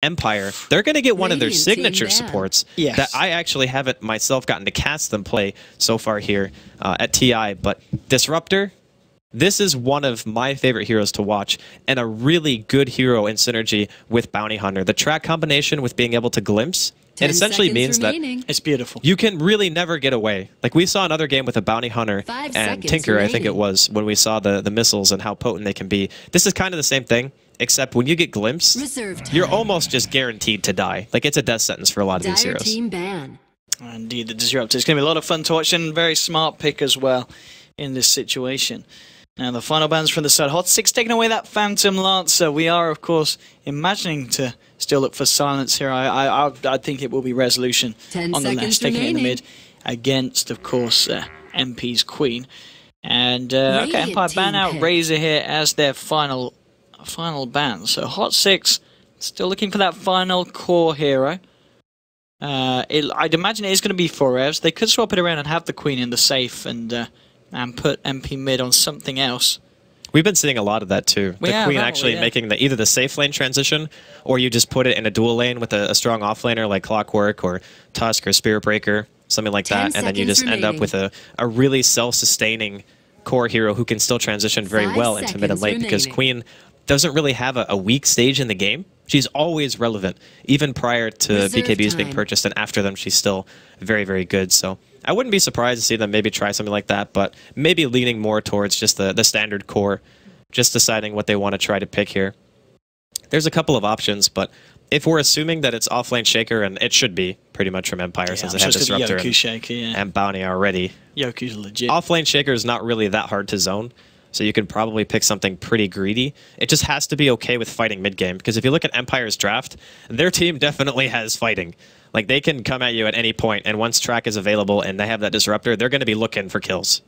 Empire, they're going to get one of their signature supports yes. that I actually haven't myself gotten to cast them play so far here at TI, but Disruptor, this is one of my favorite heroes to watch, and a really good hero in synergy with Bounty Hunter. The track combination with being able to glimpse, it essentially means remaining. It's beautiful. You can really never get away. Like we saw another game with a Bounty Hunter and Tinker, remaining. I think it was, when we saw the missiles and how potent they can be. This is kind of the same thing, except when you get glimpsed, you're almost just guaranteed to die. Like it's a death sentence for a lot of these heroes. Team ban. Indeed, the Disruptor. It's going to be a lot of fun to watch, and very smart pick as well in this situation. Now the final bans from the side. HOT6 taking away that Phantom Lancer. We are, of course, imagining to still look for silence here. I think it will be Resolution on the left, taking it in the mid against, of course, MP's Queen. And okay, Empire ban out Razor here as their final ban. So HOT6 still looking for that final core hero. I'd imagine it is going to be Forevs. They could swap it around and have the Queen in the safe and put MP mid on something else. We've been seeing a lot of that too. The Queen actually making either the safe lane transition, or you just put it in a dual lane with a strong offlaner like Clockwork or Tusk or Spirit Breaker, something like that, and then you just end up with a really self-sustaining core hero who can still transition very well into mid and late, because Queen doesn't really have a weak stage in the game. She's always relevant. Even prior to BKBs being purchased and after them, she's still very, very good. So I wouldn't be surprised to see them maybe try something like that, but maybe leaning more towards just the standard core, just deciding what they want to try to pick here. There's a couple of options, but if we're assuming that it's offlane Shaker, and it should be pretty much from Empire since they have Disruptor and Bounty already. Yoku's legit. Offlane Shaker is not really that hard to zone, so you can probably pick something pretty greedy. It just has to be okay with fighting mid-game, because if you look at Empire's draft, their team definitely has fighting. Like, they can come at you at any point, and once track is available and they have that Disruptor, they're going to be looking for kills.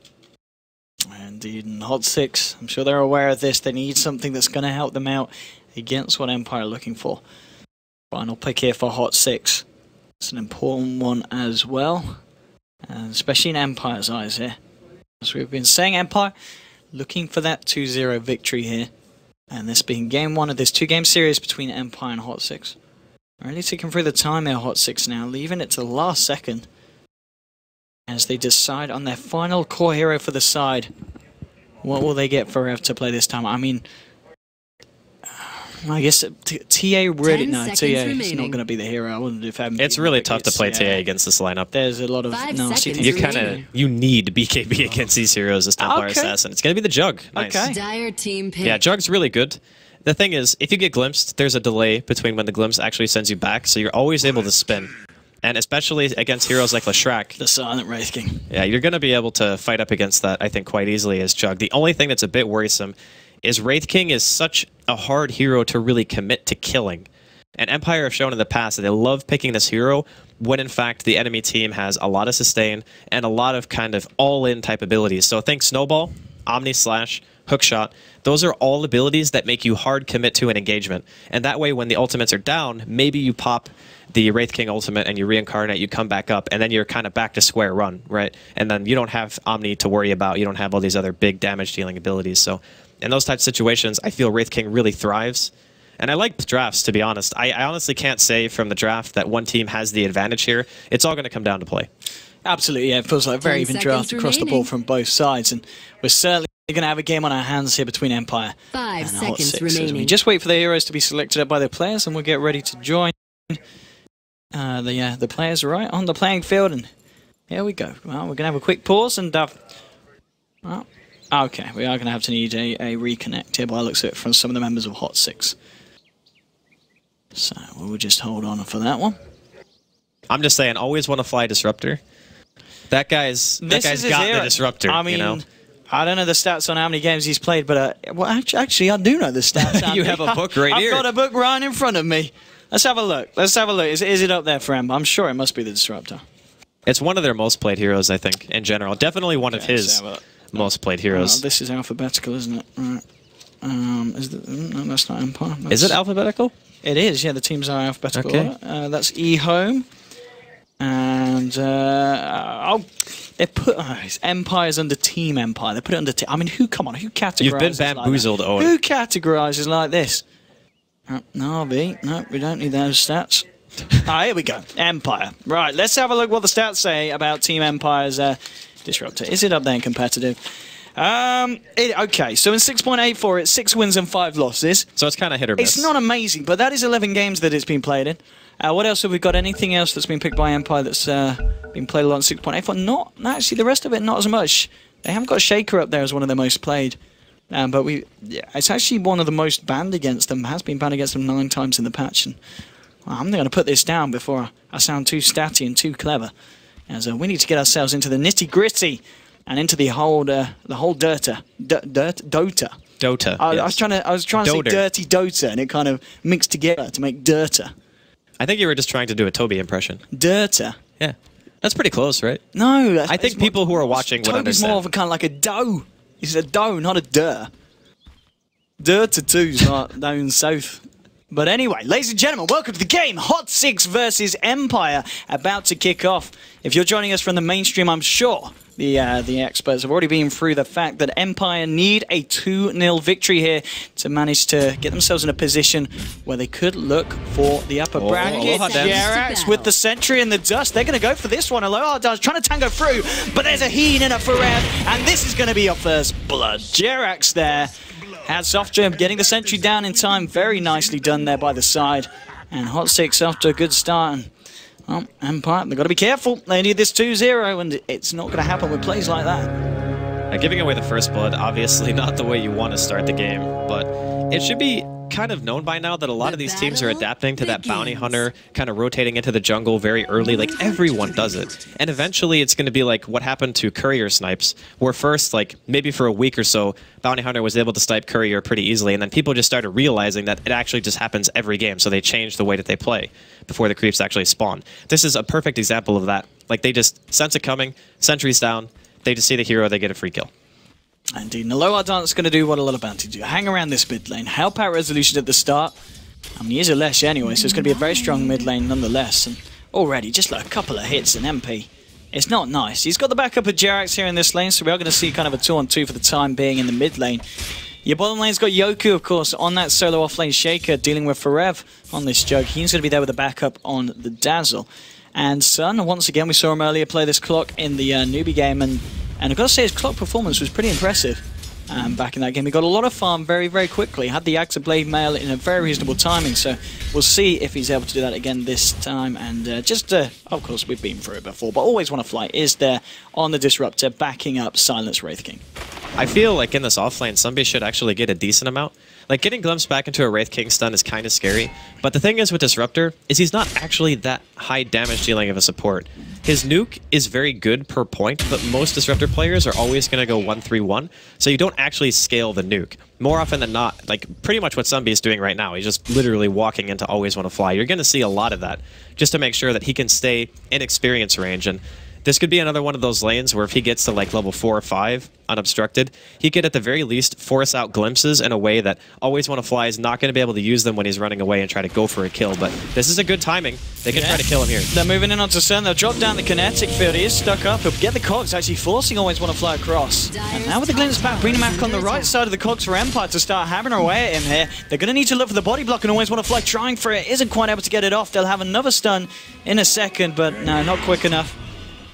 Indeed, and HOT6, I'm sure they're aware of this. They need something that's going to help them out against what Empire are looking for. Final pick here for HOT6. It's an important one as well, and especially in Empire's eyes here. As we've been saying, Empire looking for that 2-0 victory here, and this being game one of this two-game series between Empire and HOT6. Really taking through the time there, HOT6 now, leaving it to the last second as they decide on their final core hero for the side. What will they get for Rev to play this time? I mean, I guess TA really... No, TA is not going to be the hero. I wouldn't if it's really tough to play TA against this lineup. There's a lot of nasty things. You need BKB against these heroes as Templar Assassin. It's going to be the Jug. Nice. Okay. Dire team pick. Yeah, Jug's really good. The thing is, if you get glimpsed, there's a delay between when the glimpse actually sends you back, so you're always able to spin. And especially against heroes like Leshrac. The Silent Wraith King. Yeah, you're going to be able to fight up against that, I think, quite easily as Jug. The only thing that's a bit worrisome is Wraith King is such a hard hero to really commit to killing. And Empire have shown in the past that they love picking this hero when, in fact, the enemy team has a lot of sustain and a lot of kind of all-in type abilities. So think Snowball, Omni Slash, Hookshot. Those are all abilities that make you hard commit to an engagement. And that way, when the ultimates are down, maybe you pop the Wraith King ultimate and you reincarnate, you come back up, and then you're kind of back to square run, right? And then you don't have Omni to worry about. You don't have all these other big damage-dealing abilities. So in those types of situations, I feel Wraith King really thrives. And I like the drafts, to be honest. I honestly can't say from the draft that one team has the advantage here. It's all going to come down to play. Absolutely, yeah. It feels like a very even draft across the board from both sides. And we're certainly going to have a game on our hands here between Empire and HOT6. Remaining. We just wait for the heroes to be selected up by their players, and we'll get ready to join the players right on the playing field. And here we go. Well, we're going to have a quick pause, and well, okay, we are going to have to need a reconnect here by the looks of it from some of the members of HOT6. So we'll just hold on for that one. I'm just saying, always want to fly Disruptor. That guy's got the Disruptor. I mean, you know? I don't know the stats on how many games he's played, but well, actually, I do know the stats. You have a book right here. I've got a book right in front of me. Let's have a look. Let's have a look. Is it up there for him? I'm sure it must be the Disruptor. It's one of their most played heroes, I think, in general. Definitely one of his most played heroes. This is alphabetical, isn't it? Right. No, that's not Empire. Is it alphabetical? It is, yeah. The teams are alphabetical. Okay. That's E-Home. And, they put... Empire's under Team Empire. They put it under... I mean, who categorizes You've been bamboozled, like Owen. Who categorizes like this? No, B. No, we don't need those stats. Here we go. Empire. Right, let's have a look what the stats say about Team Empire's Disruptor. Is it up there in competitive? Okay, so in 6.84, it's 6 wins and 5 losses. So it's kind of hit or miss. It's not amazing, but that is 11 games that it's been played in. What else have we got? Anything else that's been picked by Empire that's been played a lot in 6.84? Not actually, the rest of it, not as much. They haven't got Shaker up there as one of their most played. But it's actually one of the most banned against them. Has been banned against them 9 times in the patch. And I'm going to put this down before I sound too statty and too clever. As we need to get ourselves into the nitty gritty and into the whole Dota. Dota. I was trying to say dirty Dota, and it kind of mixed together to make Dota. I think you were just trying to do a Toby impression. Dota. Yeah, that's pretty close, right? No, I think people who are watching would understand. Toby's more of a kind of like a dough. He's a dough, not a dur. Dota 2's not down south. But anyway, ladies and gentlemen, welcome to the game. HOT6 versus Empire about to kick off. If you're joining us from the mainstream, I'm sure the experts have already been through the fact that Empire need a 2-0 victory here to manage to get themselves in a position where they could look for the upper bracket. Tiebreaks with the Sentry in the dust. They're going to go for this one. Aloha Dance trying to tango through, but there's a Heen and a Forev, and this is going to be your first blood. Jerax there. Hats off to him, getting the Sentry down in time. Very nicely done there by the side. And HOT6 off to a good start. And, well, Empire, they've got to be careful. They need this 2-0, and it's not going to happen with plays like that. Giving away the first blood, obviously not the way you want to start the game, but it should be kind of known by now that a lot of these teams are adapting to that bounty hunter, kind of rotating into the jungle very early. Like, everyone does it. And eventually it's going to be like what happened to Courier snipes, where first, like, maybe for a week or so, bounty hunter was able to snipe Courier pretty easily, and then people just started realizing that it actually just happens every game, so they changed the way that they play before the creeps actually spawn. This is a perfect example of that. Like, they just sense it coming, sentry's down, they just see the hero, they get a free kill. Indeed, Aloha Dance going to do what a lot of bounty do. Hang around this mid lane, help out Resolution at the start. I mean, he is a Lesh anyway, so it's going to be a very strong mid lane nonetheless. And already, just like a couple of hits in MP. It's not nice. He's got the backup of Jerax here in this lane, so we are going to see kind of a 2-on-2 for the time being in the mid lane. Your bottom lane's got Yoku, of course, on that solo offlane Shaker, dealing with Forev on this jug. He's going to be there with the backup on the Dazzle. And Sun, once again, we saw him earlier play this clock in the newbie game, and I've got to say his clock performance was pretty impressive back in that game. He got a lot of farm very, very quickly. Had the Active Blade Mail in a very reasonable timing, so we'll see if he's able to do that again this time. And of course, we've been through it before, but Always Wanna Fly is there on the Disruptor, backing up Silence Wraith King. I feel like in this offlane, somebody should actually get a decent amount. Like, getting glimpsed back into a Wraith King stun is kind of scary, but the thing is with Disruptor is he's not actually that high damage dealing of a support. His nuke is very good per point, but most Disruptor players are always going to go 1-3-1, so you don't actually scale the nuke. More often than not, like pretty much what Sunby is doing right now, he's just literally walking into Always Wanna Fly. You're going to see a lot of that, just to make sure that he can stay in experience range. And this could be another one of those lanes where if he gets to like level 4 or 5 unobstructed, he could at the very least force out glimpses in a way that Always Wanna Fly is not going to be able to use them when he's running away and try to go for a kill. But this is a good timing. They can try to kill him here. They're moving in onto Sun. They'll drop down the kinetic field. He is stuck up. He'll get the cogs, actually forcing Always Wanna Fly across. And now with the glimpse back, bringing him back on the right side of the cogs for Empire to start hammering away at him here. They're going to need to look for the body block, and Always Wanna Fly trying for it. Isn't quite able to get it off. They'll have another stun in a second, but no, not quick enough.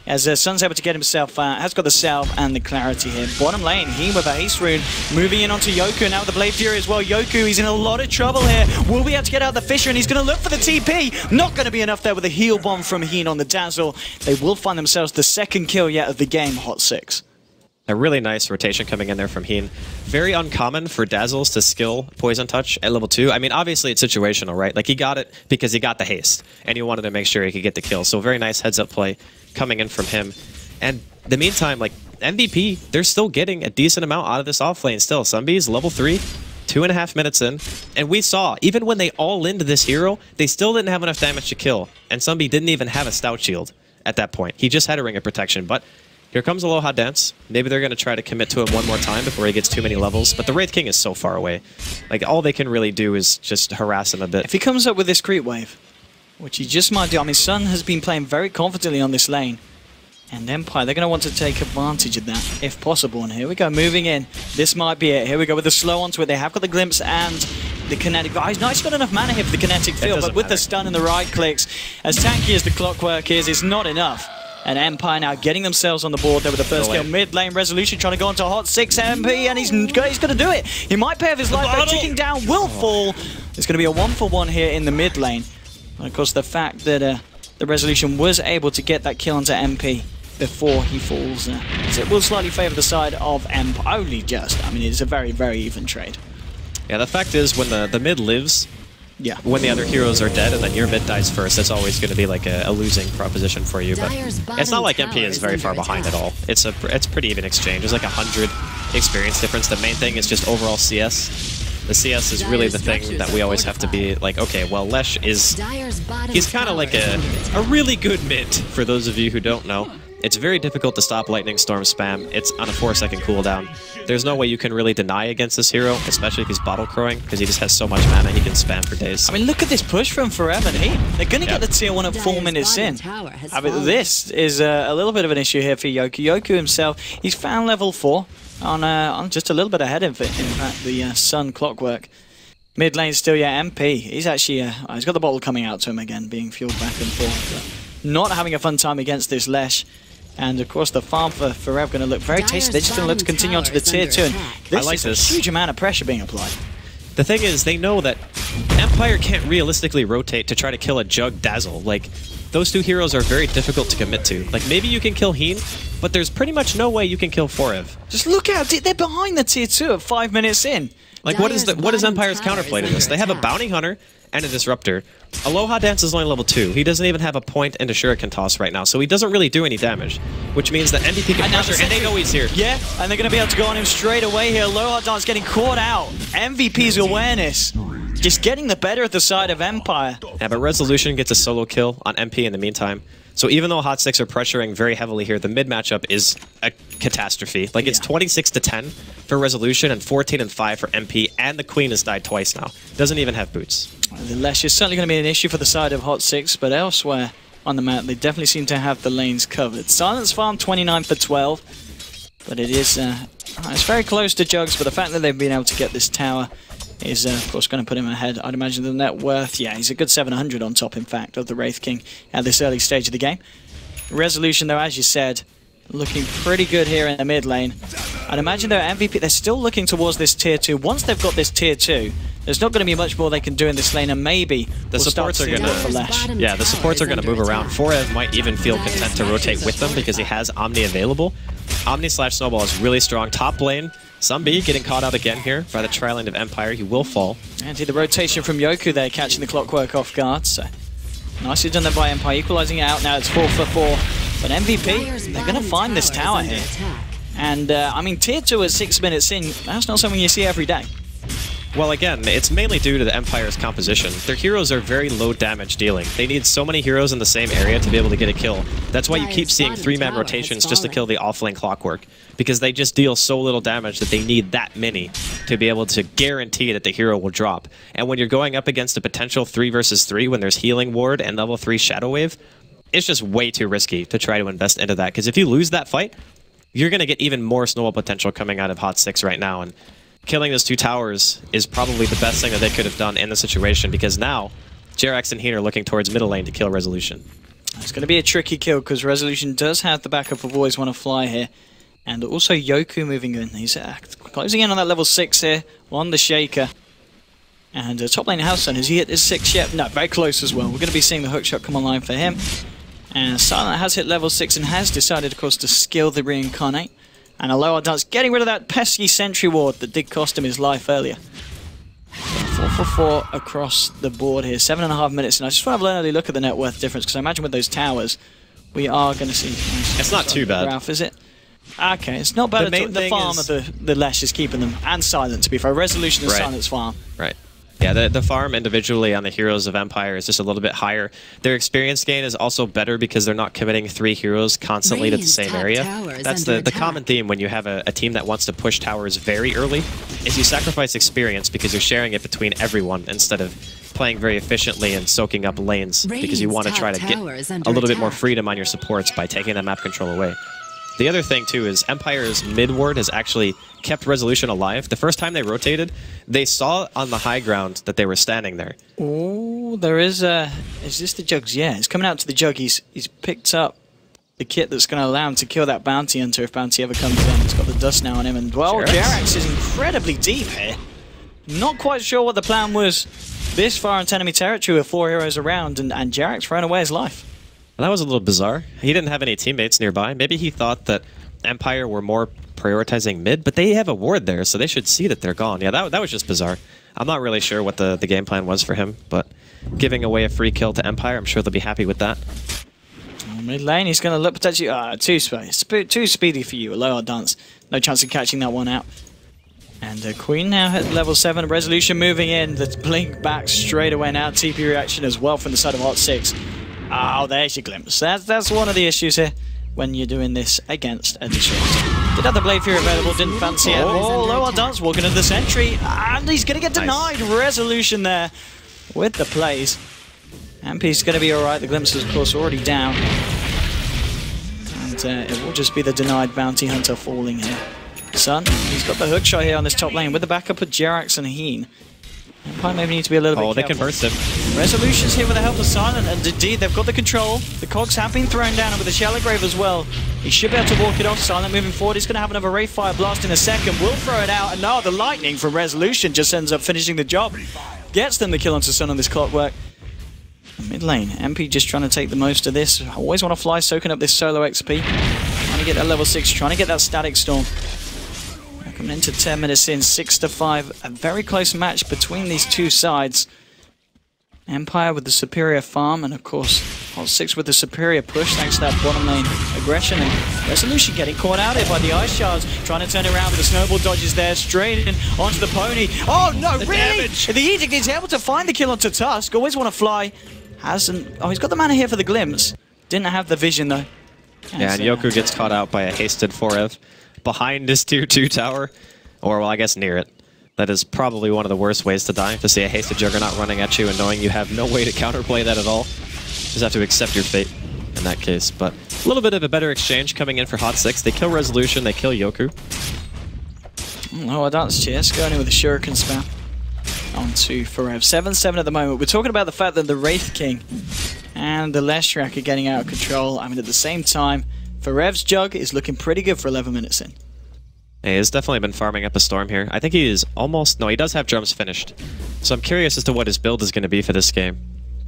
As Sun's able to get himself out, has got the salve and the clarity here. Bottom lane, he with a haste rune, moving in onto Yoku, now with the Blade Fury as well. Yoku, he's in a lot of trouble here. Will be able to get out the Fisher, and he's going to look for the TP. Not going to be enough there with a heal bomb from Heen on the Dazzle. They will find themselves the second kill yet of the game, HOT6. A really nice rotation coming in there from Heen. Very uncommon for Dazzles to skill Poison Touch at level 2. I mean, obviously it's situational, right? Like, he got it because he got the haste, and he wanted to make sure he could get the kill. So very nice heads-up play coming in from him. And in the meantime, like, MVP, they're still getting a decent amount out of this offlane still. Sunbee's level 3, 2.5 minutes in. And we saw, even when they all into this hero, they still didn't have enough damage to kill. And Sunbee didn't even have a Stout Shield at that point. He just had a Ring of Protection, but here comes Aloha Dance. Maybe they're going to try to commit to him one more time before he gets too many levels, but the Wraith King is so far away. Like, all they can really do is just harass him a bit. If he comes up with this creep wave, which he just might do, I mean, Sun has been playing very confidently on this lane, and Empire, they're going to want to take advantage of that, if possible. And here we go, moving in. This might be it. Here we go with the slow onto it. They have got the glimpse, and the kinetic. Oh, he's not got enough mana here for the kinetic field, but with the stun and the right clicks, as tanky as the clockwork is, it's not enough. And Empire now getting themselves on the board there with the first kill. Mid lane Resolution trying to go onto HOT6 MP, and he's going to do it. He might pay off his life, but ticking down will fall. It's going to be a 1-for-1 here in the mid lane. And of course, the fact that the Resolution was able to get that kill onto MP before he falls, so it will slightly favour the side of Empire. Only just. I mean, it's a very, very even trade. Yeah, the fact is, when the mid lives, when the other heroes are dead and then your mid dies first, it's always going to be like a losing proposition for you. But it's not like MP is very far behind at all. It's pretty even exchange. There's like 100 experience difference. The main thing is just overall CS. The CS is really the thing that we always have to be like, okay, well, Lesh is... He's kind of like a really good mid, for those of you who don't know. It's very difficult to stop Lightning Storm spam. It's on a 4-second cooldown. There's no way you can really deny against this hero, especially if he's bottle crowing, because he just has so much mana he can spam for days. I mean, look at this push from Forever. They're going to get the tier 1 at 4 minutes in. I mean, this is a little bit of an issue here for Yoku. Yoku himself, he's found level 4 on just a little bit ahead of it, in fact, the Sun Clockwork. Mid lane still, MP. He's actually, he's got the bottle coming out to him again, being fueled back and forth. But not having a fun time against this Lesh. And of course, the farm for Forever going to look very tasty. They're just going to look to continue on to the tier 2. And this is a huge amount of pressure being applied. The thing is, they know that Empire can't realistically rotate to try to kill a Jug Dazzle. Like, those two heroes are very difficult to commit to. Like, maybe you can kill Heen, but there's pretty much no way you can kill Forev. Just look out, they're behind the tier 2 at 5 minutes in. Like, what is Empire's counterplay to this? They have a Bounty Hunter and a Disruptor. Aloha Dance is only level 2. He doesn't even have a point and a Shuriken Toss right now, so he doesn't really do any damage, which means that MVP can pressure, and they know he's here. Yeah, and they're going to be able to go on him straight away here. Aloha Dance getting caught out. MVP's awareness just getting the better of the side of Empire. Yeah, but Resolution gets a solo kill on MP in the meantime. So even though HOT6 are pressuring very heavily here, the mid matchup is a catastrophe. Like, it's 26-10 for Resolution and 14-5 for MP, and the Queen has died twice now. Doesn't even have boots. The Lesh is certainly going to be an issue for the side of HOT6, but elsewhere on the map, they definitely seem to have the lanes covered. Silence Farm 29 for 12, but it is it's very close to Jugs, but the fact that they've been able to get this tower is, of course, going to put him ahead. I'd imagine the net worth, yeah, he's a good 700 on top, in fact, of the Wraith King at this early stage of the game. Resolution, though, as you said, looking pretty good here in the mid lane. I'd imagine, though, MVP, they're still looking towards this tier 2. Once they've got this tier 2, there's not going to be much more they can do in this lane, and maybe the supports are going to... Yeah, the supports are going to move around. Forev might even feel content to rotate with them because he has Omni available. Omni/Snowball is really strong. Top lane, Sunbi getting caught out again here by the tri-lane of Empire. He will fall. And the rotation from Yoku there, catching the Clockwork off guard. So nicely done there by Empire, equalizing it out. Now it's 4 for 4. But MVP, they're going to find this tower here. And, I mean, tier 2 at 6 minutes in, that's not something you see every day. Well, again, it's mainly due to the Empire's composition. Their heroes are very low damage dealing. They need so many heroes in the same area to be able to get a kill. That's why you keep seeing 3-man rotations just to kill the offlane Clockwork, because they just deal so little damage that they need that many to be able to guarantee that the hero will drop. And when you're going up against a potential 3 versus 3 when there's Healing Ward and level 3 Shadow Wave, it's just way too risky to try to invest into that, because if you lose that fight, you're going to get even more snowball potential coming out of HOT6 right now. And killing those 2 towers is probably the best thing that they could have done in the situation, because now Jerax and Heen are looking towards middle lane to kill Resolution. It's going to be a tricky kill because Resolution does have the backup of Always Want to Fly here. And also Yoku moving in. He's closing in on that level 6 here on the Shaker. And top lane Houseson, has he hit his 6 yet? No, very close as well. We're going to be seeing the hookshot come online for him. And Silent has hit level 6 and has decided, of course, to skill the Reincarnate. And Aloha Dance getting rid of that pesky Sentry Ward that did cost him his life earlier. 4 for 4 across the board here. 7.5 minutes. And I just want to have a early look at the net worth difference, because I imagine with those towers, we are going to see... It's not too bad. Ralph, is it? Okay, it's not bad at all. The farm of the Lesh is keeping them. And Silent, to be fair. Resolution and Silent's farm. Right. Yeah, the farm individually on the heroes of Empire is just a little bit higher. Their experience gain is also better because they're not committing 3 heroes constantly to the same area. That's the common theme when you have a team that wants to push towers very early, is you sacrifice experience because you're sharing it between everyone instead of playing very efficiently and soaking up lanes, because you want to try to get a little bit more freedom on your supports by taking that map control away. The other thing, too, is Empire's mid ward has actually kept Resolution alive. The first time they rotated, they saw on the high ground that they were standing there. Oh, there is a... Is this the Jugs? Yeah, it's coming out to the Jug. He's picked up the kit that's going to allow him to kill that Bounty Hunter if Bounty ever comes in. He's got the dust now on him. And, well, Jerax is incredibly deep here. Not quite sure what the plan was this far into enemy territory with 4 heroes around, and Jerax throwing away his life. Well, that was a little bizarre. He didn't have any teammates nearby. Maybe he thought that Empire were more prioritizing mid, but they have a ward there, so they should see that they're gone. Yeah, that was just bizarre. I'm not really sure what the game plan was for him, but giving away a free kill to Empire, I'm sure they'll be happy with that. Mid lane, he's going to look potentially... too speedy for you, a low dance. No chance of catching that one out. And Queen now at level 7. Resolution moving in. The blink back straight away now. TP reaction as well from the side of HOT6. Oh, there's your glimpse. That's one of the issues here when you're doing this against a disruptor. Did have the Blade Fury available, didn't fancy it. Oh, low dance walking into the sentry. And he's going to get denied. Nice. Resolution there with the plays. MP's going to be alright. The glimpse is, of course, already down. And it will just be the denied Bounty Hunter falling here. Sun, he's got the hook shot here on this top lane with the backup of Jerax and Heen. Empire maybe need to be a little bit careful. They can burst him. Resolution's here with the help of Silent, and indeed they've got the control. The cogs have been thrown down, and with the Shallow Grave as well, he should be able to walk it off. Silent moving forward. He's going to have another Wraith Fire Blast in a second. Will throw it out, and now the lightning from Resolution just ends up finishing the job. Gets them the kill onto Sun on this clockwork. Mid lane, MP just trying to take the most of this. Always want to fly, soaking up this solo XP. Trying to get that level 6, trying to get that Static Storm. Coming into 10 minutes in, 6-5. A very close match between these two sides. Empire with the superior farm, and of course, HOT6 with the superior push, thanks to that bottom lane aggression. And Resolution getting caught out here by the Ice Shards, trying to turn around, but the snowball dodges there, straight in onto the pony. Oh no, really? Damage. The Edict is able to find the kill onto Tusk. Always want to fly. Hasn't. Oh, he's got the mana here for the glimpse. Didn't have the vision though. Yeah, and Yoku gets caught out by a hasted 4Ev behind his tier 2 tower, or well, I guess near it. That is probably one of the worst ways to die, to see a hasted Juggernaut running at you and knowing you have no way to counterplay that at all. Just have to accept your fate in that case. But a little bit of a better exchange coming in for HOT6. They kill Resolution, they kill Yoku. Oh, that's Chess going in with a Shuriken spam. On to Forev. 7-7 at the moment. We're talking about the fact that the Wraith King and the Leshrac are getting out of control. I mean, at the same time, Forev's Jug is looking pretty good for 11 minutes in. Yeah, he's definitely been farming up a storm here. I think he is almost... No, he does have drums finished. So I'm curious as to what his build is going to be for this game.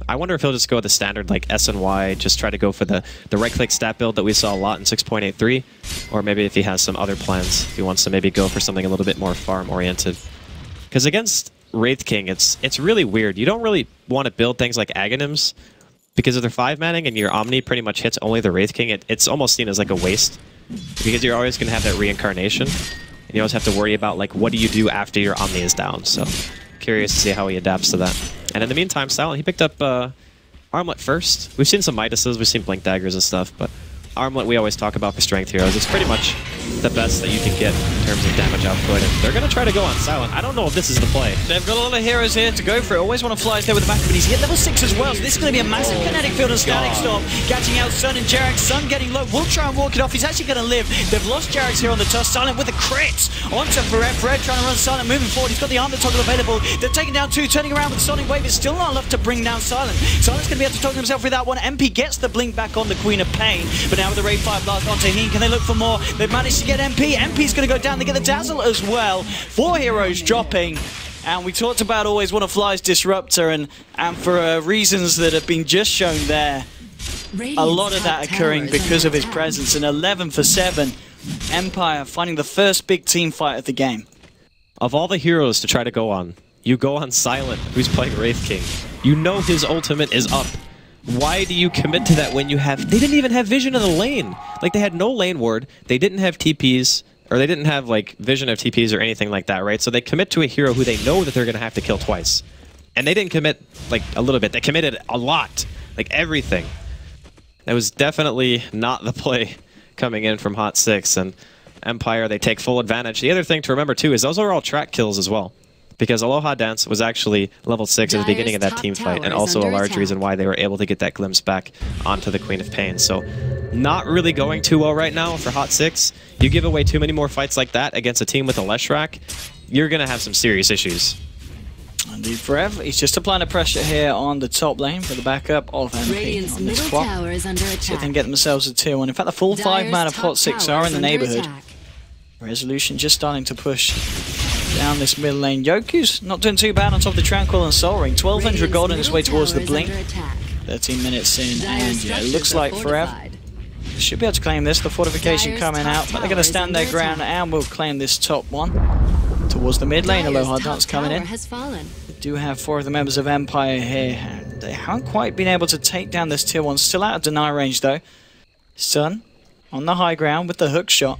I wonder if he'll just go with the standard, like S and Y, just try to go for the right-click stat build that we saw a lot in 6.83, or maybe if he has some other plans, if he wants to maybe go for something a little bit more farm-oriented. Because against Wraith King, it's really weird. You don't really want to build things like Aghanims, because if they're 5-manning and your Omni pretty much hits only the Wraith King, it's almost seen as like a waste. Because you're always going to have that reincarnation. And you always have to worry about, like, what do you do after your Omni is down. So, curious to see how he adapts to that. And in the meantime, Silent, he picked up Armlet first. We've seen some Midases, we've seen Blink Daggers and stuff, but Armlet we always talk about for strength heroes. It's pretty much the best that you can get in terms of damage output, and they're going to try to go on Silent. I don't know if this is the play. They've got a lot of heroes here to go for it. Always want to fly there with the back, but he's hit level 6 as well, so this is going to be a massive kinetic field and Static Storm. Catching out Sun and Jerax. Sun getting low. We'll try and walk it off. He's actually going to live. They've lost Jerax here on the Tusk. Silent with the crits onto Forev. Forev trying to run Silent, moving forward. He's got the armor toggle available. They're taking down 2, turning around with Sonic Wave. It's still not enough to bring down Silent. Silent's going to be able to toggle himself with that one. MP gets the blink back on the Queen of Pain, but now with the Wraith Fire Blast onto Heen. Can they look for more? They've managed to get MP. MP's going to go down. They get the Dazzle as well. 4 heroes dropping. And we talked about always want to fly's Disruptor, and for reasons that have been just shown there, a lot of that occurring because of his presence. And 11 for 7. Empire finding the first big team fight of the game. Of all the heroes to try to go on, you go on Silent, who's playing Wraith King. You know his ultimate is up. Why do you commit to that when you have... They didn't even have vision of the lane. Like, they had no lane ward. They didn't have TPs, or they didn't have, like, vision of TPs or anything like that, right? So they commit to a hero who they know that they're going to have to kill twice. And they didn't commit, like, a little bit. They committed a lot. Like, everything. That was definitely not the play coming in from HOT6. And Empire, they take full advantage. The other thing to remember, too, is those are all track kills as well. Because Aloha Dance was actually level 6 at the beginning of that team fight, and also a large reason why they were able to get that glimpse back onto the Queen of Pain. So not really going too well right now for HOT6. You give away too many more fights like that against a team with a Leshrac, you're going to have some serious issues. Indeed, Forev, he's just applying the pressure here on the top lane for the backup of MP on this swap. So they can get themselves a tier 1. In fact, the full 5-man of HOT6 are in the neighborhood. Resolution just starting to push down this mid lane. Yoku's not doing too bad on top of the Tranquil and Soul Ring. 1200 gold on his way towards the Blink. 13 minutes in, and yeah, it looks like Forev should be able to claim this. The fortification coming out, but they're going to stand their ground and will claim this top one. Towards the mid lane, Aloha Dance coming in. They do have 4 of the members of Empire here. They haven't quite been able to take down this tier 1. Still out of deny range though. Sun on the high ground with the hook shot.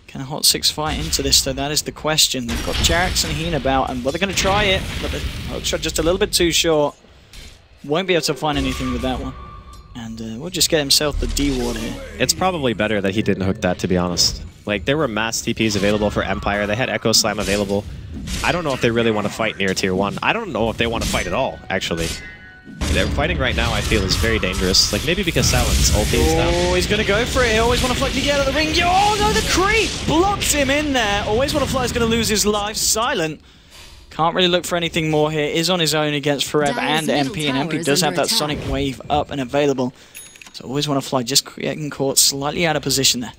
Can HOT6 fight into this though? That is the question. They've got Jax and Heen about, and well, they're going to try it, but the hook shot just a little bit too short. Won't be able to find anything with that one. And we'll just get himself the D-ward here. It's probably better that he didn't hook that, to be honest. Like, there were mass TPs available for Empire. They had Echo Slam available. I don't know if they really want to fight near tier 1. I don't know if they want to fight at all, actually. They're fighting right now, I feel, is very dangerous. Like, maybe because Silence ulti is down. Oh, he's going to go for it. He always want to fly to get out of the ring. Oh, no, the creep blocks him in there. Always want to fly is going to lose his life. Silent. Can't really look for anything more here. Is on his own against Forev and MP, and MP does have that Sonic Wave up and available. So always want to fly, just getting caught slightly out of position there.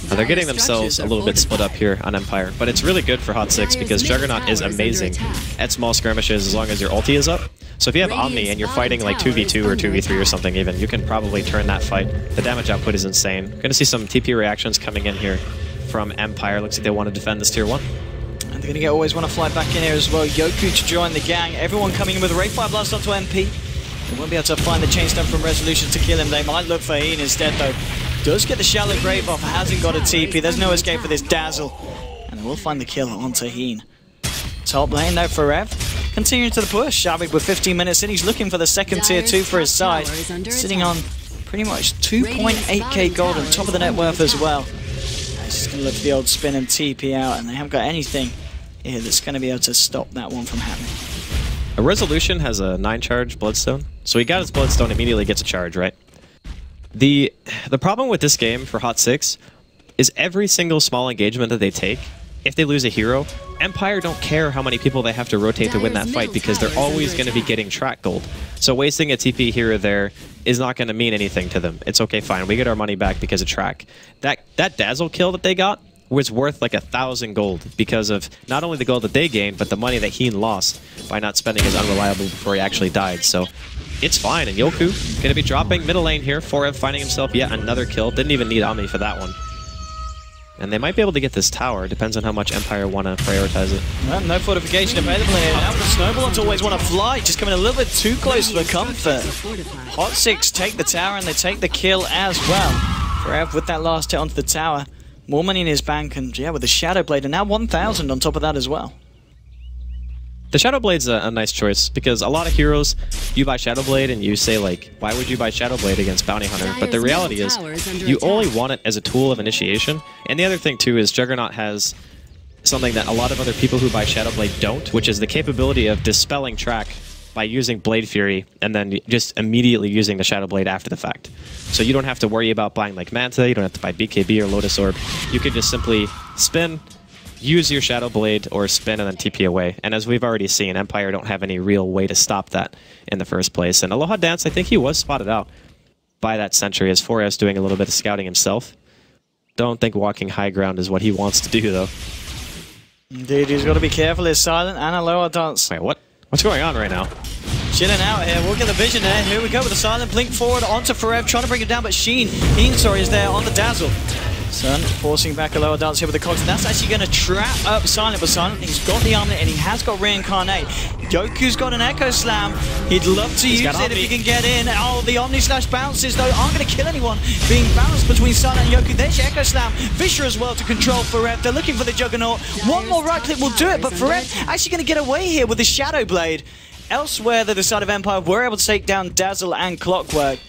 They're getting themselves a little bit split up here on Empire, but it's really good for HOT6 because Juggernaut is amazing at small skirmishes as long as your ulti is up. So if you have Omni and you're fighting like 2v2 or 2v3 or something even, you can probably turn that fight. The damage output is insane. Going to see some TP reactions coming in here from Empire. Looks like they want to defend this tier 1. And they're going to always want to fly back in here as well. Yoku to join the gang. Everyone coming in with a Ray Fire Blast onto MP. They won't be able to find the chain stone from Resolution to kill him. They might look for Heen instead though. Does get the shallow grave off, hasn't got a TP. There's no escape for this Dazzle. And they will find the kill onto Heen. Top lane though for Rev. Continuing to the push. Shavik with 15 minutes in. He's looking for the second tier 2 for his side. Sitting on pretty much 2.8k gold on top of the net worth as well. He's just going to look for the old spin and TP out, and they haven't got anything here that's going to be able to stop that one from happening. A Resolution has a 9-charge Bloodstone, so he got his Bloodstone, immediately gets a charge, right? The problem with this game for HOT6 is every single small engagement that they take, if they lose a hero, Empire don't care how many people they have to rotate to win that fight because they're always going to be getting track gold. So wasting a TP here or there is not going to mean anything to them. It's okay, fine. We get our money back because of track. That Dazzle kill that they got was worth like 1,000 gold because of not only the gold that they gained, but the money that Heen lost by not spending his unreliable before he actually died. So it's fine. And Yoku going to be dropping middle lane here. Forev finding himself yet another kill. Didn't even need Omni for that one. And they might be able to get this tower. Depends on how much Empire want to prioritize it. Well, no fortification available here. Now the Snowballers always want to fly. Just coming a little bit too close for comfort. HOT6 take the tower and they take the kill as well. Forev with that last hit onto the tower. More money in his bank, and yeah, with the Shadow Blade, and now 1,000 on top of that as well. The Shadow Blade's a nice choice, because a lot of heroes, you buy Shadow Blade and you say, like, why would you buy Shadow Blade against Bounty Hunter? But the reality is, you only want it as a tool of initiation. And the other thing, too, is Juggernaut has something that a lot of other people who buy Shadow Blade don't, which is the capability of dispelling track by using Blade Fury and then just immediately using the Shadow Blade after the fact. So you don't have to worry about buying like Manta, you don't have to buy BKB or Lotus Orb. You can just simply spin, use your Shadow Blade, or spin and then TP away. And as we've already seen, Empire don't have any real way to stop that in the first place. And Aloha Dance, I think he was spotted out by that sentry as Forrest doing a little bit of scouting himself. Don't think walking high ground is what he wants to do, though. Indeed, he's got to be careful. He's silent and Aloha Dance. Wait, what? What's going on right now? Chilling out here. We'll get the vision there. Here we go with the silent blink forward onto Forev, trying to bring it down, but Heen, is there on the Dazzle. Sun forcing back a lower dance here with the cogs, and that's actually going to trap up Silent, but Silent, he's got the armlet and he has got Reincarnate. Yoku's got an Echo Slam. He'd love to use it if he can get in. Oh, the Omni Slash bounces, though, aren't going to kill anyone. Being bounced between Silent and Yoku. There's your Echo Slam. Fisher as well to control Forev. They're looking for the Juggernaut. One more right click will do it, but Forev actually going to get away here with the Shadow Blade. Elsewhere, the side of Empire were able to take down Dazzle and Clockwork.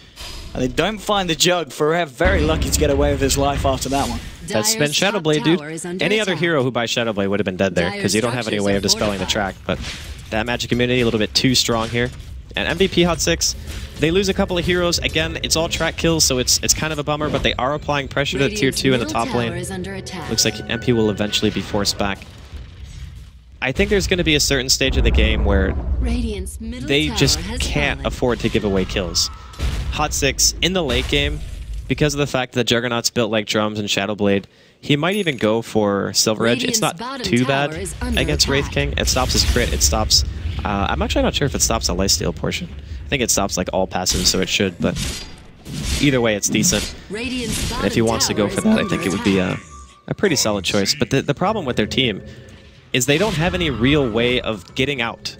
And they don't find the Jug. Forev very lucky to get away with his life after that one. That's been Shadow Blade, dude. Any other hero who buys Shadow Blade would have been dead there, because you don't have any way of dispelling the track. But that magic immunity a little bit too strong here. And MVP HOT6, they lose a couple of heroes. Again, it's all track kills, so it's kind of a bummer, but they are applying pressure to tier 2 in the top lane. Looks like MP will eventually be forced back. I think there's going to be a certain stage of the game where they just can't afford to give away kills. HOT6 in the late game, because of the fact that Juggernaut's built like drums and Shadowblade, he might even go for Silver Edge. It's not too bad against Wraith King. It stops his crit. It stops... I'm actually not sure if it stops the lifesteal portion. I think it stops like all passives, so it should, but either way, it's decent. And if he wants to go for that, I think it would be a pretty solid choice. But the problem with their team is they don't have any real way of getting out.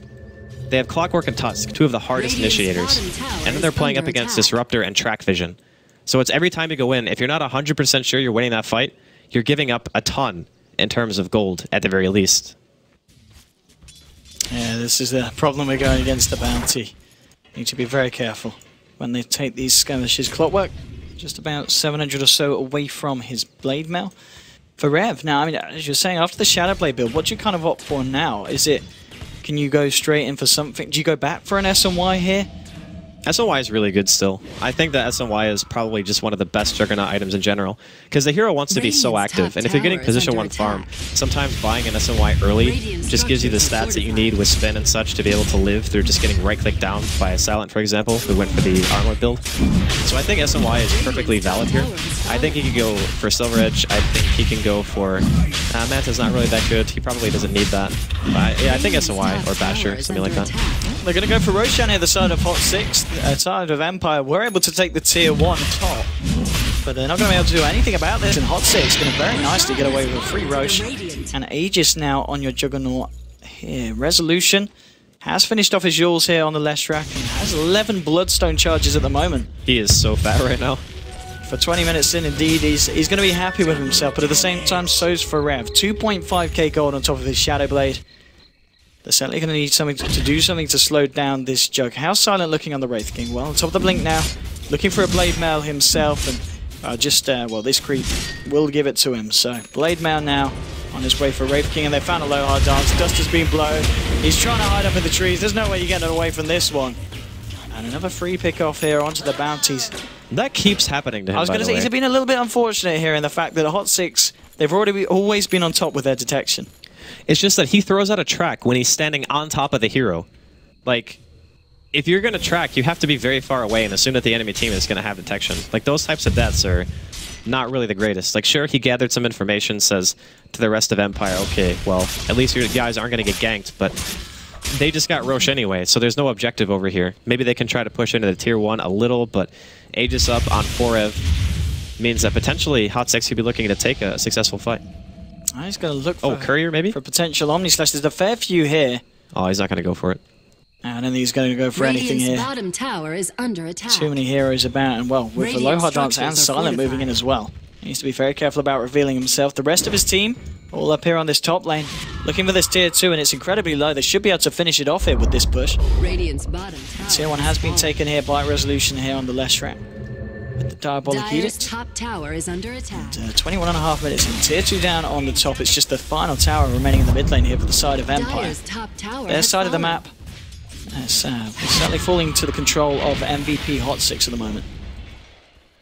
They have Clockwork and Tusk, two of the hardest initiators, and then they're playing up against Disruptor and Track Vision. So it's every time you go in, if you're not 100% sure you're winning that fight, you're giving up a ton in terms of gold, at the very least. Yeah, this is the problem we're going against the Bounty. Need to be very careful when they take these skirmishes. Clockwork, just about 700 or so away from his Blade Mail. For Rev, now, I mean, as you're saying, after the Shadowblade build, what do you kind of opt for now? Is it, can you go straight in for something? Do you go back for an SNY here? SNY is really good still. I think that SNY is probably just one of the best Juggernaut items in general, because the hero wants to be so active, and if you're getting position 1 farm, sometimes buying an SNY early just gives you the stats that you need with spin and such to be able to live through just getting right-clicked down by a Silent, for example, who went for the armor build. So I think SNY is perfectly valid here. I think he could go for Silver Edge. I think he can go for... Manta's not really that good. He probably doesn't need that. But yeah, I think SNY or Basher, something like that. They're going to go for Roshan here, the side of HOT6. Side of Empire, we're able to take the tier 1 top, but they're not going to be able to do anything about this. And HOT6 going to very nicely get away with a free Rosh. And Aegis now on your Juggernaut here. Resolution has finished off his Jules here on the Leshrac and has 11 Bloodstone charges at the moment. He is so fat right now. For 20 minutes in, indeed, he's going to be happy with himself, but at the same time, so's for Rev. 2.5k gold on top of his Shadowblade. They're certainly going to need something to do something to slow down this Jug. How's Silent looking on the Wraith King? Well, on top of the Blink now, looking for a Blade Mail himself, and well, this creep will give it to him. So, Blade Mail now on his way for Wraith King, and they found a low hard dance. Dust has been blown. He's trying to hide up in the trees. There's no way you're getting away from this one. And another free pick off here onto the Bounties. That keeps happening to him, I was going to say, he's been a little bit unfortunate here in the fact that HOT6, they've always been on top with their detection. It's just that he throws out a track when he's standing on top of the hero. Like, if you're going to track, you have to be very far away and assume that the enemy team is going to have detection. Like, those types of deaths are not really the greatest. Like, sure, he gathered some information, says to the rest of Empire, okay, well, at least your guys aren't going to get ganked, but they just got Rosh anyway, so there's no objective over here. Maybe they can try to push into the tier 1 a little, but Aegis up on 4ev means that potentially HOT6 could be looking to take a successful fight. He's going to look for, Courier maybe? For potential Omni Slash. There's a fair few here. Oh, he's not going to go for it. I don't think he's going to go for anything here. Bottom tower is under attack. Too many heroes about, and well, with the low hard dance and Silent moving in as well. He needs to be very careful about revealing himself. The rest of his team, all up here on this top lane, looking for this tier 2, and it's incredibly low. They should be able to finish it off here with this push. Radiant's bottom tower. Tier 1 has been taken here by Resolution here on the Leshrac. With the Diabolic Edict. Top tower is under attack. 21.5 minutes in. Tier 2 down on the top. It's just the final tower remaining in the mid lane here for the side of Empire. Top tower Their side of the map is certainly falling to the control of MVP HOT6 at the moment.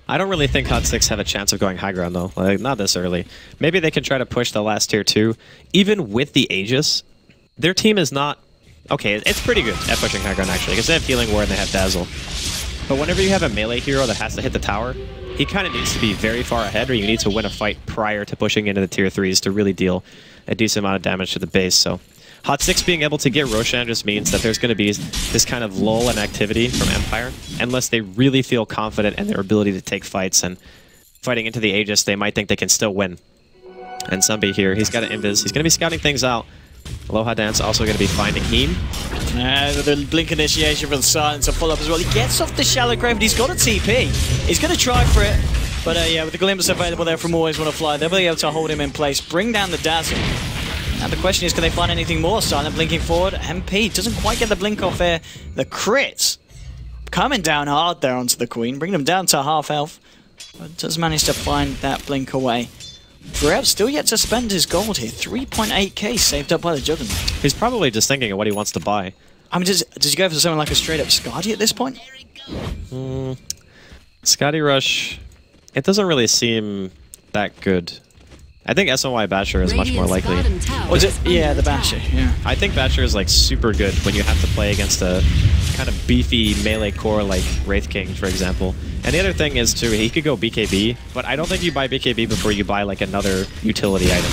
I don't really think HOT6 have a chance of going high ground, though. Like, not this early. Maybe they can try to push the last tier 2. Even with the Aegis, their team is not... Okay, it's pretty good at pushing high ground, actually, because they have Healing Ward and they have Dazzle. But whenever you have a melee hero that has to hit the tower, he kind of needs to be very far ahead, or you need to win a fight prior to pushing into the tier 3s to really deal a decent amount of damage to the base. So HOT6 being able to get Roshan just means that there's going to be this kind of lull in activity from Empire, unless they really feel confident in their ability to take fights, and fighting into the Aegis, they might think they can still win. And Sunby here, he's got an invis. He's going to be scouting things out. Aloha Dance also going to be finding Heem. The Blink Initiation for the Silence to pull up as well. He gets off the Shallow Grave, and he's got a TP. He's going to try for it, but yeah, with the Glimpse available there from Always Wanna Fly, they'll be able to hold him in place, bring down the Dazzle. Now the question is, can they find anything more? Silent blinking forward. MP doesn't quite get the blink off here. The crits coming down hard there onto the Queen, bringing them down to half health, but does manage to find that blink away. Drev still yet to spend his gold here. 3.8k saved up by the Juggernaut. He's probably just thinking of what he wants to buy. I mean, does you go for something like a straight up Skadi at this point? Skadi Rush, it doesn't really seem that good. I think SNY Basher is much more likely. Was it? Yeah, the Basher. Yeah. I think Basher is like super good when you have to play against a kind of beefy melee core like Wraith King, for example. And the other thing is too, he could go BKB, but I don't think you buy BKB before you buy like another utility item.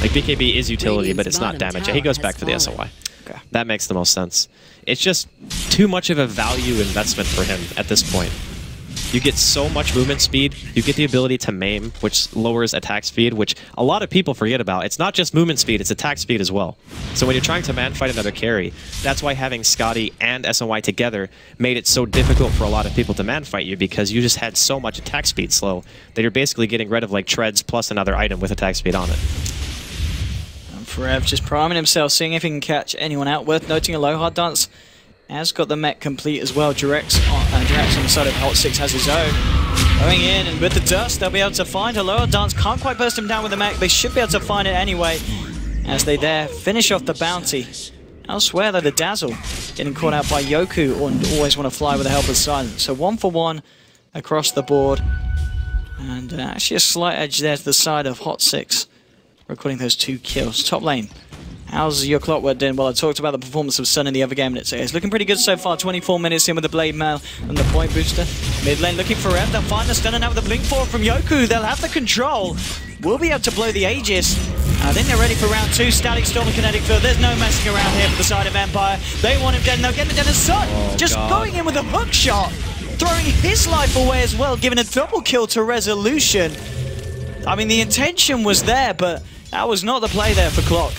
Like BKB is utility, but it's not damage. Yeah, he goes back to the SNY. Okay. That makes the most sense. It's just too much of a value investment for him at this point. You get so much movement speed, you get the ability to maim, which lowers attack speed, which a lot of people forget about. It's not just movement speed, it's attack speed as well. So when you're trying to man fight another carry, that's why having Skadi and SNY together made it so difficult for a lot of people to man fight you, because you just had so much attack speed slow that you're basically getting rid of like treads plus another item with attack speed on it. And Forev just priming himself, seeing if he can catch anyone out. Worth noting, a low hard dance has got the mech complete as well. Directs on the side of HOT6 has his own. Going in, and with the dust, they'll be able to find a lower dance. Can't quite burst him down with the mech. They should be able to find it anyway, as they there finish off the bounty. Elsewhere, though, the Dazzle getting caught out by Yoku, and always want to fly with the help of Silence. So 1 for 1 across the board. And actually a slight edge there to the side of HOT6, recording those 2 kills. Top lane. How's your clock worked in? Well, I talked about the performance of Sun in the other game, and it's looking pretty good so far. 24 minutes in with the Blade Mail and the point booster. Mid lane looking for Rev. They'll find the stun, and now with the Blink 4 from Yoku, they'll have the control. Will be able to blow the Aegis. I think they're ready for round 2. Static Storm and Kinetic Field. There's no messing around here for the side of Empire. They want him dead, and they'll get him dead. And Sun just going in with a hook shot, throwing his life away as well, giving a double kill to Resolution. I mean, the intention was there, but that was not the play there for Clock.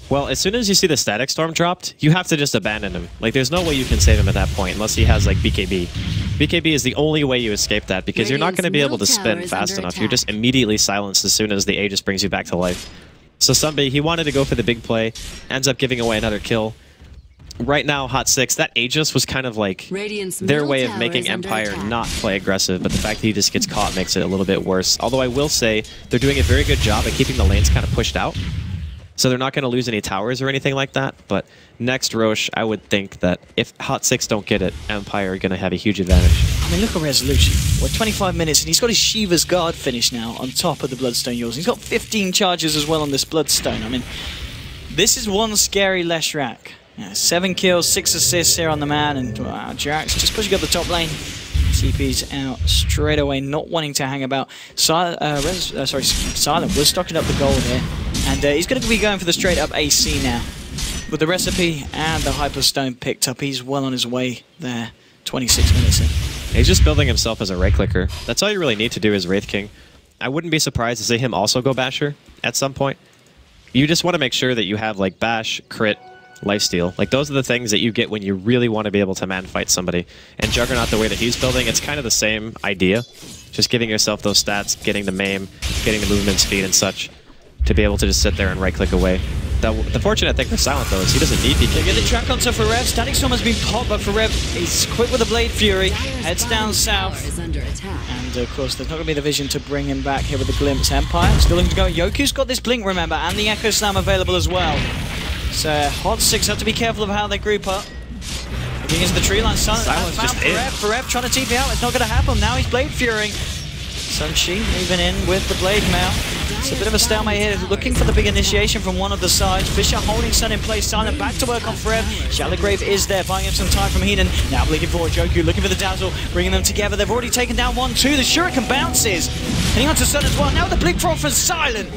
Well, as soon as you see the Static Storm dropped, you have to just abandon him. Like, there's no way you can save him at that point unless he has, like, BKB. BKB is the only way you escape that, because you're not going to be able to spin fast enough. You're just immediately silenced as soon as the Aegis brings you back to life. So Sunbay, he wanted to go for the big play, ends up giving away another kill. Right now, HOT6, that Aegis was kind of like their way of making Empire not play aggressive, but the fact that he just gets caught makes it a little bit worse. Although I will say, they're doing a very good job at keeping the lanes kind of pushed out. So they're not going to lose any towers or anything like that. But next Roche, I would think that if HOT6 don't get it, Empire are going to have a huge advantage. I mean, look at Resolution. We're 25 minutes, and he's got his Shiva's Guard finish now on top of the Bloodstone Yours. He's got 15 charges as well on this Bloodstone. I mean, this is one scary Leshrac. Yeah, 7 kills, 6 assists here on the man, and wow, Jirax just pushing up the top lane. TP's out straight away, not wanting to hang about. Silent was stocking up the gold here, and he's going to be going for the straight up AC now. With the recipe and the Hyperstone picked up, he's well on his way there. 26 minutes in. He's just building himself as a right clicker. That's all you really need to do as Wraith King. I wouldn't be surprised to see him also go Basher at some point. You just want to make sure that you have like Bash, Crit, Lifesteal. Like, those are the things that you get when you really want to be able to man fight somebody. And Juggernaut, the way that he's building, it's kind of the same idea. Just giving yourself those stats, getting the maim, getting the movement speed and such, to be able to just sit there and right-click away. The fortunate thing for Silent, though, is he doesn't need BKB. They get the track onto Forev. Static Storm has been popped, but Forev, he's quick with the Blade Fury, heads down south. And, of course, there's not going to be the vision to bring him back here with the Glimpse. Empire still looking to go. Yoku's got this Blink, remember, and the Echo Slam available as well. So HOT6 have to be careful of how they group up. Looking into the tree line, Silence just Forev trying to TP out. It's not going to happen. Now he's Blade Furying. Sunshi moving in with the Blade Mail. It's a bit of a stalemate here. Looking for the big initiation from one of the sides. Fisher holding Sun in place. Silent back to work on Forev. Shallowgrave is there, buying him some time from Heaton. Now bleeding forward. Joku looking for the Dazzle, bringing them together. They've already taken down 1-2. The Shuriken bounces. Heading on to Sun as well. Now with the Blink Frog from Silent.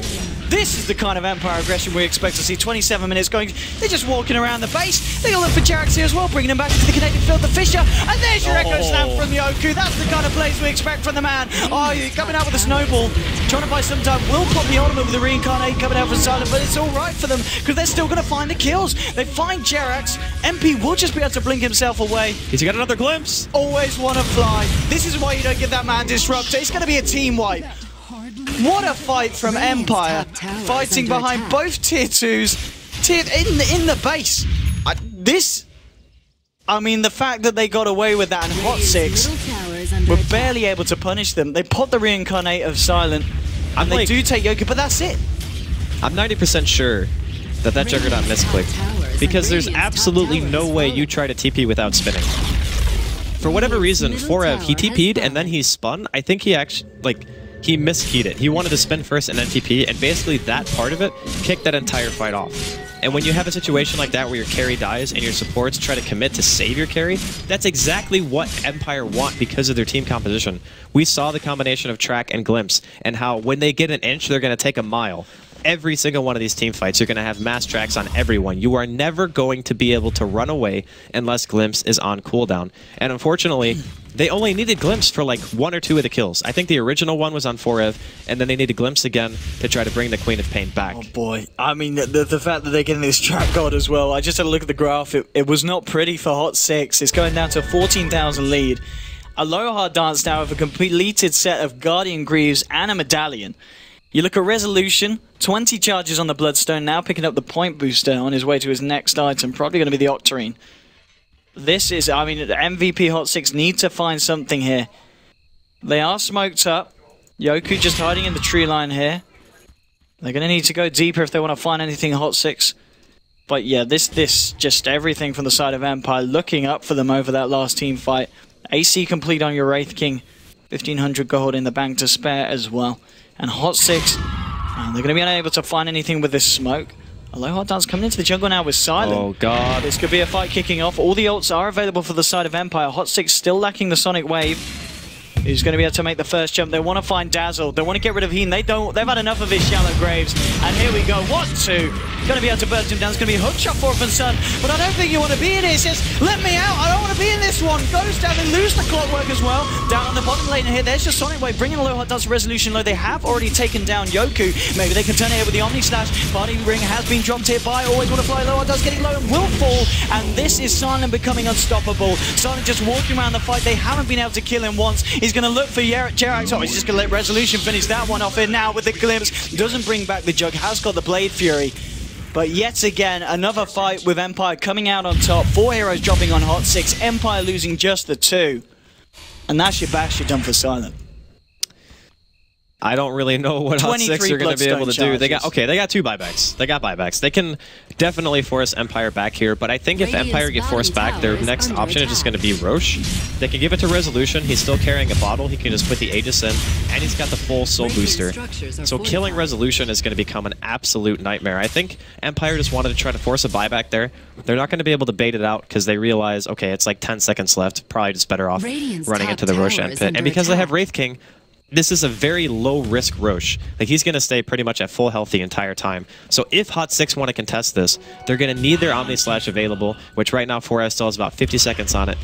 This is the kind of Empire aggression we expect to see. 27 minutes going. They're just walking around the base. They're going to look for Jirax here as well, bringing him back into the connected field. The Fisher. And there's your Echo Slam from Yoku. That's the kind of plays we expect from the man. Oh, you're coming out with a snowball. Trying to buy some time. Will pop the ultimate with the Reincarnate coming out from Silent, but it's all right for them because they're still going to find the kills. They find Jirax. MP will just be able to blink himself away. He's got another glimpse. Always want to fly. This is why you don't give that man Disrupt. It's going to be a team wipe. What a fight from Empire, fighting behind both tier 2s, in the base. I mean, the fact that they got away with that and HOT6 were barely able to punish them. They put the Reincarnate of Silent, and they do take Yoku, but that's it. I'm 90% sure that Juggernaut misclicked. because there's absolutely no way you try to TP without spinning. For whatever reason, Forev, he TP'd and then he spun. I think he actually, like, he miskeyed it. He wanted to spin first and then TP, and basically that part of it kicked that entire fight off. And when you have a situation like that where your carry dies and your supports try to commit to save your carry, that's exactly what Empire want because of their team composition. We saw the combination of Track and Glimpse, and how when they get an inch, they're going to take a mile. Every single one of these team fights, you're going to have mass tracks on everyone. You are never going to be able to run away unless Glimpse is on cooldown. And unfortunately, they only needed Glimpse for like 1 or 2 of the kills. I think the original one was on Forev, and then they needed Glimpse again to try to bring the Queen of Pain back. Oh boy. I mean, the fact that they're getting this track god as well, I just had a look at the graph. It was not pretty for HOT6. It's going down to a 14,000 lead. Aloha Dance now with a completed set of Guardian Greaves and a Medallion. You look at Resolution, 20 charges on the Bloodstone, now picking up the point booster on his way to his next item, probably going to be the Octarine. This is, I mean, MVP HOT6 need to find something here. They are smoked up. Yoku just hiding in the tree line here. They're going to need to go deeper if they want to find anything HOT6. But yeah, this just everything from the side of Empire looking up for them over that last team fight. AC complete on your Wraith King. 1,500 gold in the bank to spare as well. And HOT6, they're going to be unable to find anything with this smoke. Aloha Dance coming into the jungle now with Silent. Oh god. This could be a fight kicking off. All the ults are available for the side of Empire. HOT6 still lacking the Sonic Wave. Who's going to be able to make the first jump? They want to find Dazzle. They want to get rid of Heen. They've had enough of his shallow graves. And here we go. 1-2. Going to be able to burst him down. It's going to be a hook shot for from Sun. But I don't think you want to be in it. It says, let me out. I don't want to be in this one. Goes down. They lose the clockwork as well. Down on the bottom lane here. There's just Sonic Wave bringing Aloha Dance Resolution low. They have already taken down Yoku. Maybe they can turn it here with the Omni Slash. Party Ring has been dropped here by Always Want to Fly. Aloha Dance getting low and will fall. And this is Silent becoming unstoppable. Silent just walking around the fight. They haven't been able to kill him once. He's going to look for Jerax. Oh, he's just going to let Resolution finish that one off here now with the Glimpse. Doesn't bring back the Jug. Has got the Blade Fury. But yet again, another fight with Empire coming out on top. 4 heroes dropping on HOT6. Empire losing just the 2. And that's your bash you're done for Silent. I don't really know what HOT6 are going to be able to do. They got 2 buybacks. They got buybacks. They can definitely force Empire back here, but I think if Empire get forced back, their next option is just going to be Roche. They can give it to Resolution. He's still carrying a bottle. He can just put the Aegis in, and he's got the full soul booster. So killing Resolution is going to become an absolute nightmare. I think Empire just wanted to try to force a buyback there. They're not going to be able to bait it out because they realize, okay, it's like 10 seconds left. Probably just better off running into the Roche end pit. And because they have Wraith King, this is a very low-risk Roche. Like, he's going to stay pretty much at full health the entire time. So if HOT6 want to contest this, they're going to need their Omni Slash available, which right now 4S still has about 50 seconds on it.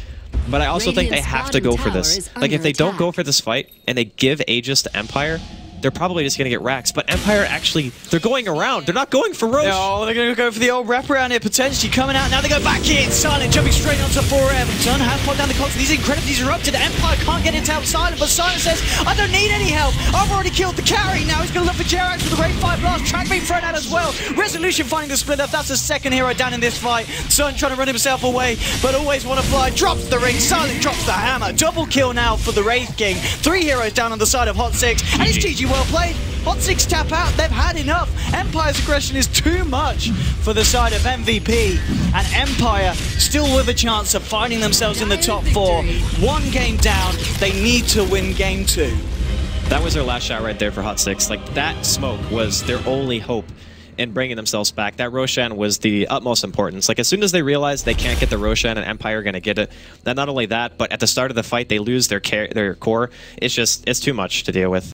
But I also think they have to go for this. Like, if they don't go for this fight and they give Aegis to Empire, they're probably just going to get racks. But Empire actually, they're going around. They're not going for Roche. No, they're going to go for the old wraparound here, potentially coming out. Now they go back in. Silent jumping straight onto Forever. Sun has popped down the clock. He's incredibly disrupted. Empire can't get into help Silent, but Silent says, I don't need any help. I've already killed the carry. Now he's going to look for Jerax with the Great Fire Blast. Track being thrown out as well. Resolution finding the split up. That's the second hero down in this fight. Sun trying to run himself away, but Always Want to Fly. Drops the ring. Silent drops the hammer. Double kill now for the Wraith King. 3 heroes down on the side of HOT6. And it's GG well played. HOT6 tap out, they've had enough. Empire's aggression is too much for the side of MVP. And Empire still with a chance of finding themselves in the top 4. 1 game down, they need to win game 2. That was their last shot right there for HOT6. Like, that smoke was their only hope in bringing themselves back. That Roshan was the utmost importance. Like, as soon as they realize they can't get the Roshan and Empire are going to get it, then not only that, but at the start of the fight, they lose their core. It's too much to deal with.